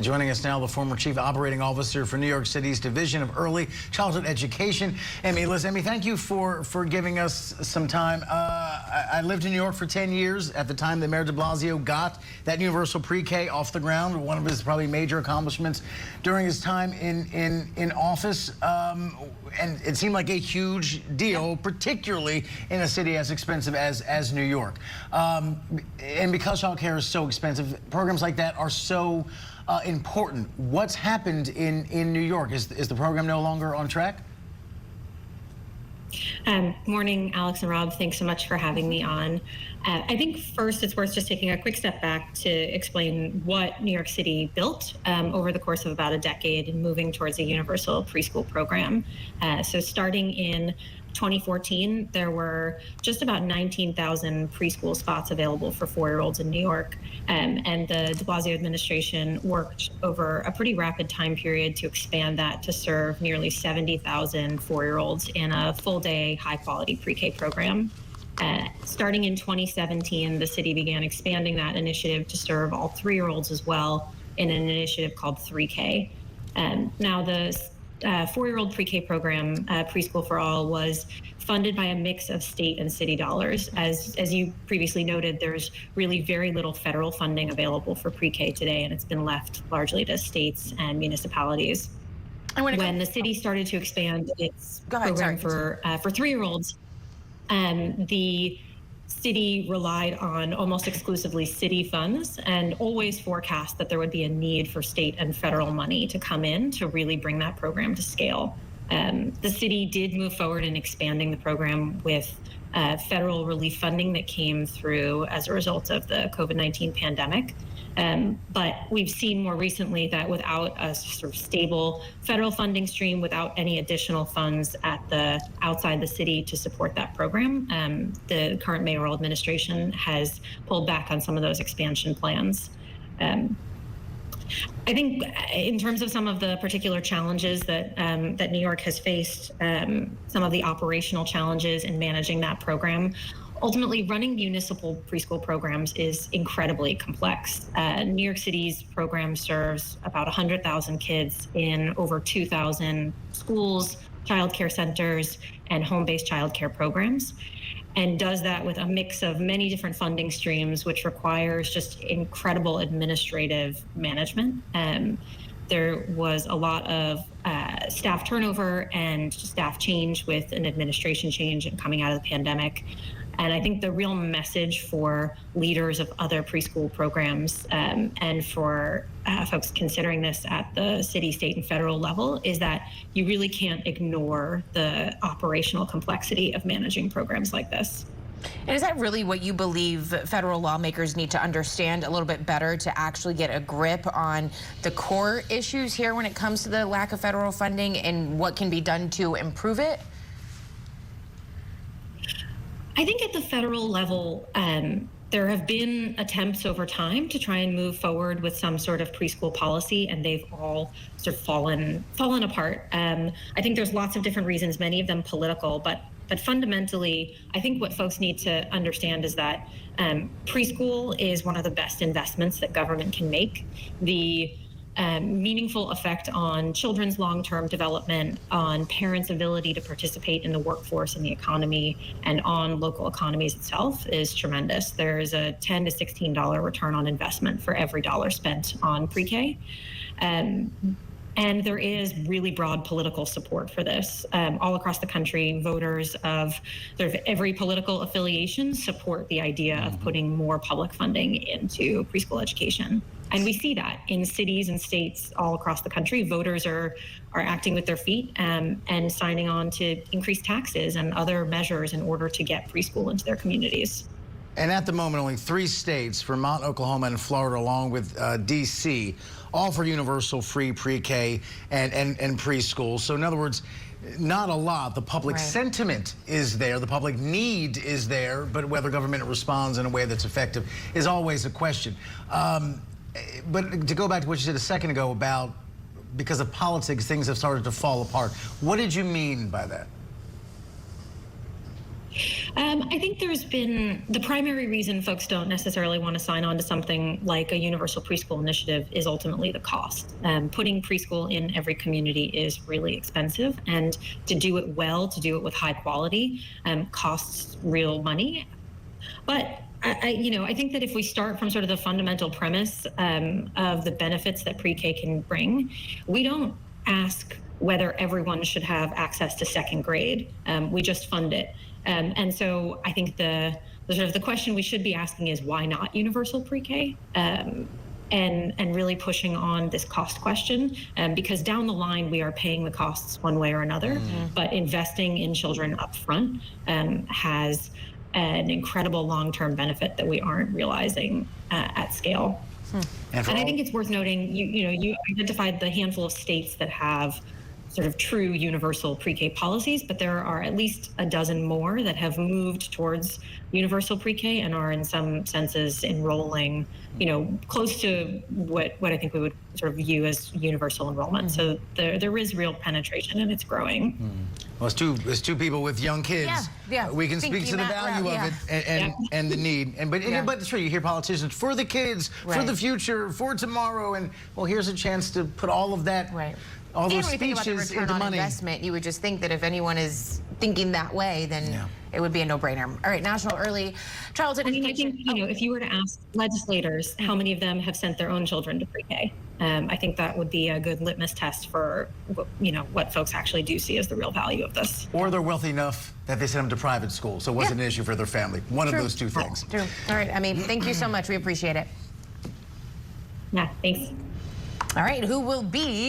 Joining us now, the former Chief Operating Officer for New York City's Division of Early Childhood Education, Emmy Liss. Emmy, thank you for giving us some time. I lived in New York for 10 years at the time that Mayor de Blasio got that universal pre-K off the ground, one of his probably major accomplishments during his time in office. And it seemed like a huge deal, particularly in a city as expensive as New York. And because childcare is so expensive, programs like that are so important. What's happened in New York? Is the program no longer on track? Morning, Alex and Rob. Thanks so much for having me on. I think first it's worth just taking a quick step back to explain what New York City built over the course of about a decade and moving towards a universal preschool program. So starting in 2014, there were just about 19,000 preschool spots available for 4-year-olds in New York. And the de Blasio administration worked over a pretty rapid time period to expand that to serve nearly 70,000 4-year-olds in a full-day, high-quality pre-K program. Starting in 2017, the city began expanding that initiative to serve all 3-year-olds as well in an initiative called 3K. Now, the 4-year-old pre-K program, Preschool for All, was funded by a mix of state and city dollars. As you previously noted, there's really very little federal funding available for pre-K today, and it's been left largely to states and municipalities. And when the city started to expand its program for 3-year-olds, the city relied on almost exclusively city funds and always forecast that there would be a need for state and federal money to come in to really bring that program to scale. The city did move forward in expanding the program with federal relief funding that came through as a result of the COVID-19 pandemic. But we've seen more recently that without a sort of stable federal funding stream, without any additional funds outside the city to support that program, the current mayoral administration has pulled back on some of those expansion plans. I think in terms of some of the particular challenges that New York has faced, some of the operational challenges in managing that program, ultimately, running municipal preschool programs is incredibly complex. New York City's program serves about 100,000 kids in over 2,000 schools, child care centers, and home-based child care programs, and does that with a mix of many different funding streams, which requires just incredible administrative management. There was a lot of staff turnover and staff change with an administration change and coming out of the pandemic. And I think the real message for leaders of other preschool programs and for folks considering this at the city, state, and federal level is that you really can't ignore the operational complexity of managing programs like this. And is that really what you believe federal lawmakers need to understand a little bit better to actually get a grip on the core issues here when it comes to the lack of federal funding and what can be done to improve it? I think at the federal level, there have been attempts over time to try and move forward with some sort of preschool policy, and they've all sort of fallen apart. I think there's lots of different reasons, many of them political, but fundamentally, I think what folks need to understand is that preschool is one of the best investments that government can make. The meaningful effect on children's long-term development, on parents' ability to participate in the workforce and the economy, and on local economies itself is tremendous. There is a $10 to $16 return on investment for every dollar spent on pre-K. And there is really broad political support for this. All across the country, voters of sort of every political affiliation support the idea of putting more public funding into preschool education. And we see that in cities and states all across the country. Voters are acting with their feet and signing on to increase taxes and other measures in order to get preschool into their communities. And at the moment, only 3 states, Vermont, Oklahoma, and Florida, along with D.C., offer universal free pre-K and preschool. So in other words, not a lot. The public sentiment is there. The public need is there. But whether government responds in a way that's effective is always a question. But to go back to what you said a second ago about because of politics, things have started to fall apart. What did you mean by that? I think there's been the primary reason folks don't necessarily want to sign on to something like a universal preschool initiative is ultimately the cost. Putting preschool in every community is really expensive, and to do it well, to do it with high quality, costs real money. But I think that if we start from sort of the fundamental premise of the benefits that pre-K can bring, we don't ask whether everyone should have access to second grade. We just fund it. And so I think the question we should be asking is why not universal pre-K? And really pushing on this cost question, because down the line we are paying the costs one way or another. But investing in children up front has an incredible long-term benefit that we aren't realizing at scale. And I think it's worth noting, you identified the handful of states that have sort of true universal pre-K policies, but there are at least a dozen more that have moved towards universal pre-K and are in some senses enrolling, close to what I think we would sort of view as universal enrollment. So there is real penetration and it's growing. Well, as two people with young kids, we can speak to the value of it and the need. But it's true, you hear politicians for the kids, for the future, for tomorrow, and well, here's a chance to put all of that. All those speeches into money. Investment, you would just think that if anyone is thinking that way, then it would be a no-brainer. All right, National Early Childhood Education. I think, if you were to ask legislators how many of them have sent their own children to pre-K, I think that would be a good litmus test for, what folks actually do see as the real value of this. Or they're wealthy enough that they sent them to private school, so it wasn't an issue for their family. One of those two things. True. All right, Emmy, thank you so much. We appreciate it. Yeah, thanks. All right, who will be